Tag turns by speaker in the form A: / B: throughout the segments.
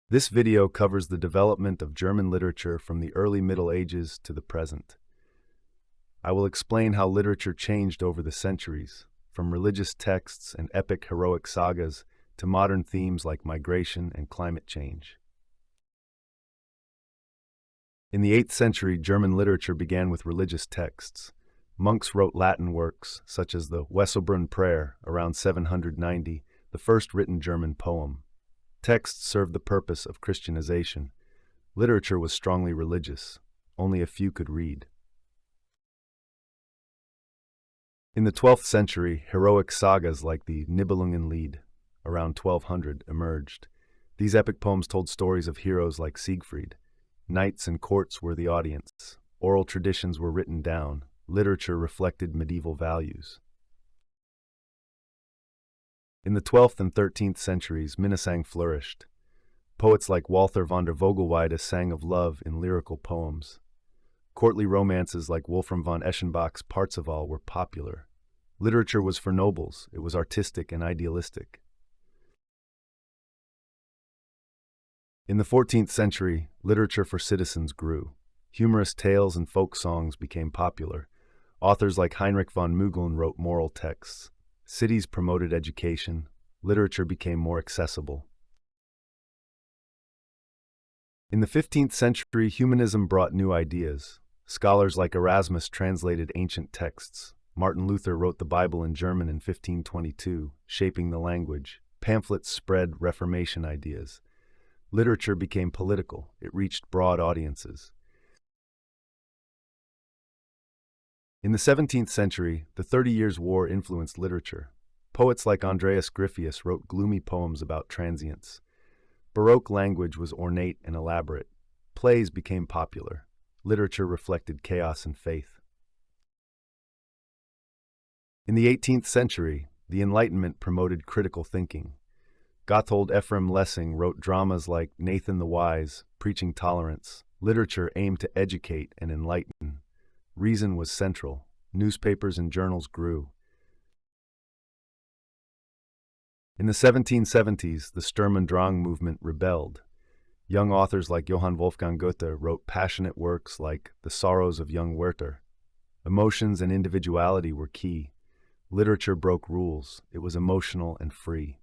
A: This video covers the development of German literature from the early Middle Ages to the present. I will explain how literature changed over the centuries, from religious texts and epic heroic sagas to modern themes like migration and climate change. In the 8th century, German literature began with religious texts. Monks wrote Latin works, such as the Wesselbrunn Prayer, around 790, the first written German poem. Texts served the purpose of Christianization. Literature was strongly religious. Only a few could read. In the 12th century, heroic sagas like the Nibelungenlied, around 1200, emerged. These epic poems told stories of heroes like Siegfried. Knights and courts were the audience. Oral traditions were written down. Literature reflected medieval values. In the 12th and 13th centuries, Minnesang flourished. Poets like Walther von der Vogelweide sang of love in lyrical poems. Courtly romances like Wolfram von Eschenbach's Parzival were popular. Literature was for nobles. It was artistic and idealistic. In the 14th century, literature for citizens grew. Humorous tales and folk songs became popular. Authors like Heinrich von Mügeln wrote moral texts. Cities promoted education. Literature became more accessible. In the 15th century, humanism brought new ideas. Scholars like Erasmus translated ancient texts. Martin Luther wrote the Bible in German in 1522, shaping the language. Pamphlets spread Reformation ideas. Literature became political. It reached broad audiences. In the 17th century, the 30 Years' War influenced literature. Poets like Andreas Gryphius wrote gloomy poems about transience. Baroque language was ornate and elaborate. Plays became popular. Literature reflected chaos and faith. In the 18th century, the Enlightenment promoted critical thinking. Gotthold Ephraim Lessing wrote dramas like Nathan the Wise, preaching tolerance. Literature aimed to educate and enlighten. Reason was central. Newspapers and journals grew. In the 1770s, the Sturm und Drang movement rebelled. Young authors like Johann Wolfgang Goethe wrote passionate works like The Sorrows of Young Werther. Emotions and individuality were key. Literature broke rules. It was emotional and free.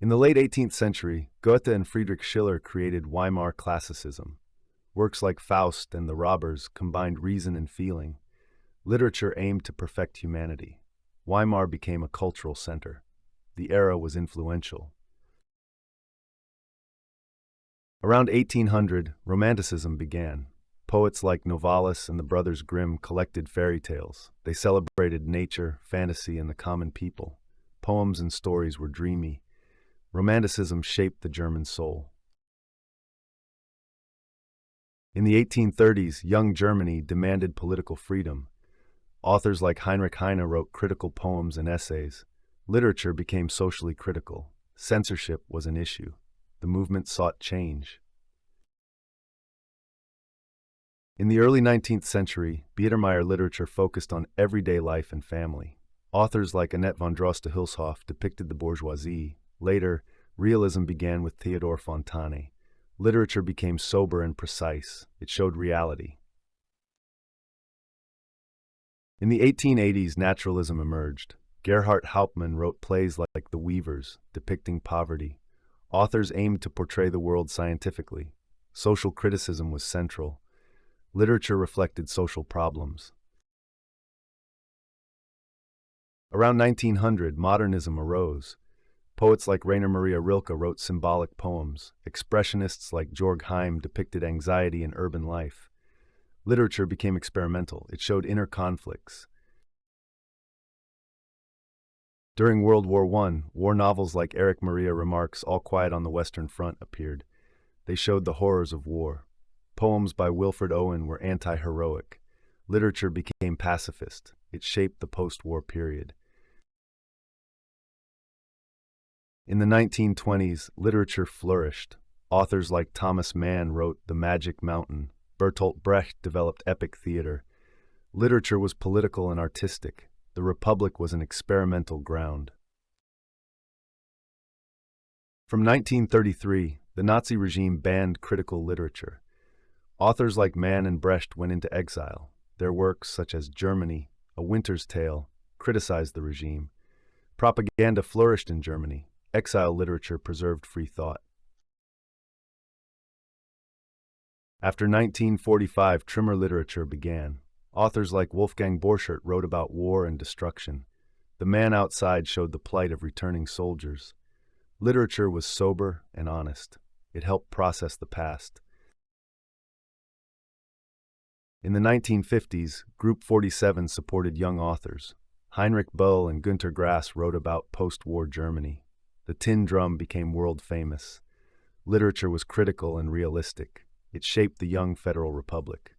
A: In the late 18th century, Goethe and Friedrich Schiller created Weimar classicism. Works like Faust and The Robbers combined reason and feeling. Literature aimed to perfect humanity. Weimar became a cultural center. The era was influential. Around 1800, Romanticism began. Poets like Novalis and the Brothers Grimm collected fairy tales. They celebrated nature, fantasy, and the common people. Poems and stories were dreamy. Romanticism shaped the German soul. In the 1830s, young Germany demanded political freedom. Authors like Heinrich Heine wrote critical poems and essays. Literature became socially critical. Censorship was an issue. The movement sought change. In the early 19th century, Biedermeier literature focused on everyday life and family. Authors like Annette von Droste-Hülshoff depicted the bourgeoisie. Later, realism began with Theodor Fontane. Literature became sober and precise. It showed reality. In the 1880s, naturalism emerged. Gerhart Hauptmann wrote plays like The Weavers, depicting poverty. Authors aimed to portray the world scientifically. Social criticism was central. Literature reflected social problems. Around 1900, modernism arose. Poets like Rainer Maria Rilke wrote symbolic poems. Expressionists like Georg Heim depicted anxiety in urban life. Literature became experimental. It showed inner conflicts. During World War I, war novels like Erich Maria Remarque's All Quiet on the Western Front appeared. They showed the horrors of war. Poems by Wilfred Owen were anti-heroic. Literature became pacifist. It shaped the post-war period. In the 1920s, literature flourished. Authors like Thomas Mann wrote The Magic Mountain. Bertolt Brecht developed epic theater. Literature was political and artistic. The Republic was an experimental ground. From 1933, the Nazi regime banned critical literature. Authors like Mann and Brecht went into exile. Their works, such as Germany, A Winter's Tale, criticized the regime. Propaganda flourished in Germany. Exile literature preserved free thought. After 1945, Trimmer literature began. Authors like Wolfgang Borchardt wrote about war and destruction. The Man Outside showed the plight of returning soldiers. Literature was sober and honest. It helped process the past. In the 1950s, Group 47 supported young authors. Heinrich Böll and Günter Grass wrote about post-war Germany. The Tin Drum became world famous. Literature was critical and realistic. It shaped the young Federal Republic.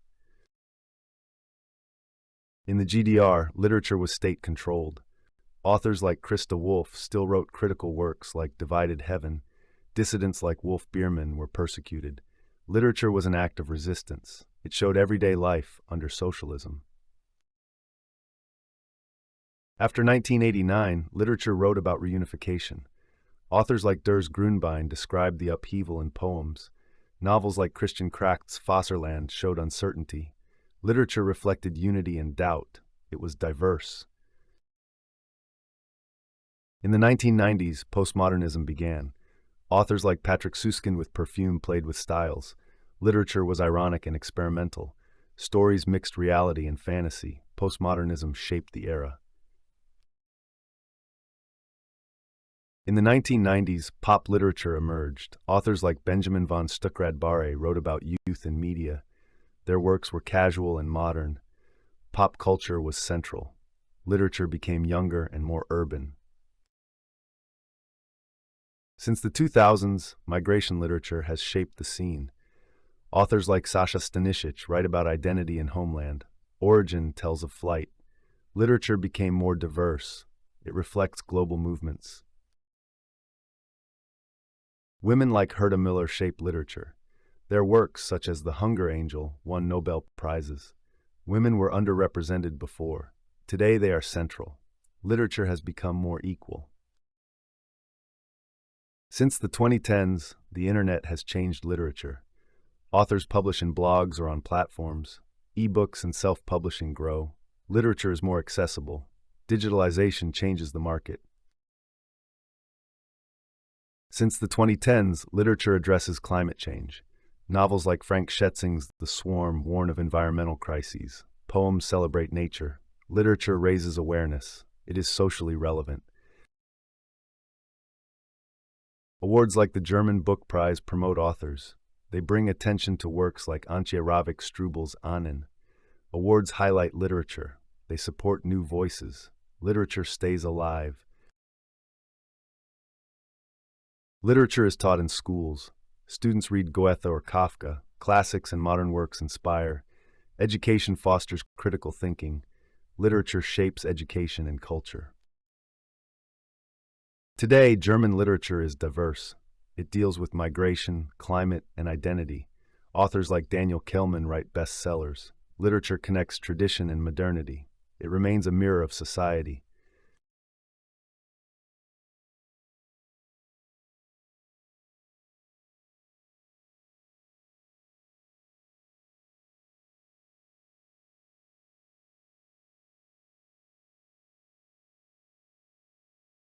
A: In the GDR, literature was state-controlled. Authors like Christa Wolf still wrote critical works like Divided Heaven. Dissidents like Wolf Biermann were persecuted. Literature was an act of resistance. It showed everyday life under socialism. After 1989, literature wrote about reunification. Authors like Durs Grünbein described the upheaval in poems. Novels like Christian Kracht's Vaterland showed uncertainty. Literature reflected unity and doubt. It was diverse. In the 1990s, postmodernism began. Authors like Patrick Süskind with Perfume played with styles. Literature was ironic and experimental. Stories mixed reality and fantasy. Postmodernism shaped the era. In the 1990s, pop literature emerged. Authors like Benjamin von Stuckrad-Barre wrote about youth and media. Their works were casual and modern. Pop culture was central. Literature became younger and more urban. Since the 2000s, migration literature has shaped the scene. Authors like Sasha Stanisic write about identity and homeland. Origin tells of flight. Literature became more diverse. It reflects global movements. Women like Herta Miller shaped literature. Their works, such as The Hunger Angel, won Nobel Prizes. Women were underrepresented before. Today they are central. Literature has become more equal. Since the 2010s, the internet has changed literature. Authors publish in blogs or on platforms. E-books and self-publishing grow. Literature is more accessible. Digitalization changes the market. Since the 2010s, literature addresses climate change. Novels like Frank Schätzing's The Swarm warn of environmental crises. Poems celebrate nature. Literature raises awareness. It is socially relevant. Awards like the German Book Prize promote authors. They bring attention to works like Antje Ravik-Strubel's Ahnen. Awards highlight literature. They support new voices. Literature stays alive. Literature is taught in schools. Students read Goethe or Kafka. Classics and modern works inspire. Education fosters critical thinking. Literature shapes education and culture. Today, German literature is diverse. It deals with migration, climate, and identity. Authors like Daniel Kehlmann write bestsellers. Literature connects tradition and modernity. It remains a mirror of society.